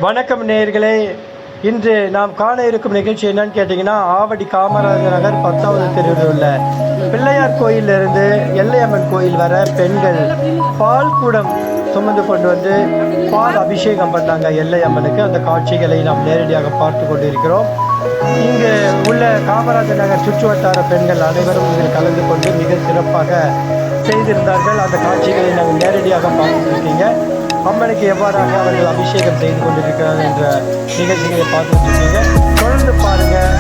வணக்கம் நேயர்களே. இன்று நாம் காண இருக்கும் நிகழ்ச்சி என்னன்னு கேட்டிங்கன்னா, ஆவடி காமராஜர் நகர் 10வது தெருவில் உள்ள பிள்ளையார் கோயிலிருந்து எல்லையம்மன் கோயில் வர பெண்கள் பால் கூடம் சுமந்து கொண்டு வந்து பால் அபிஷேகம் பண்ணாங்க எல்லையம்மனுக்கு. அந்த காட்சிகளை நாம் நேரடியாக பார்த்து கொண்டு இருக்கிறோம். இங்கு உள்ள காமராஜர் நகர் சுற்று வட்டார பெண்கள் அனைவரும் இதில் கலந்து கொண்டு மிக சிறப்பாக செய்திருந்தார்கள். அந்த காட்சிகளை நாங்கள் நேரடியாக பார்த்துருக்கீங்க. அம்மனுக்கு எவ்வாறாக அவர்கள் அபிஷேகம் செய்து கொண்டிருக்கிறார்கள் என்ற நிகழ்ச்சிகளை பார்த்துட்டு இருக்கீங்க. தொடர்ந்து பாருங்கள்.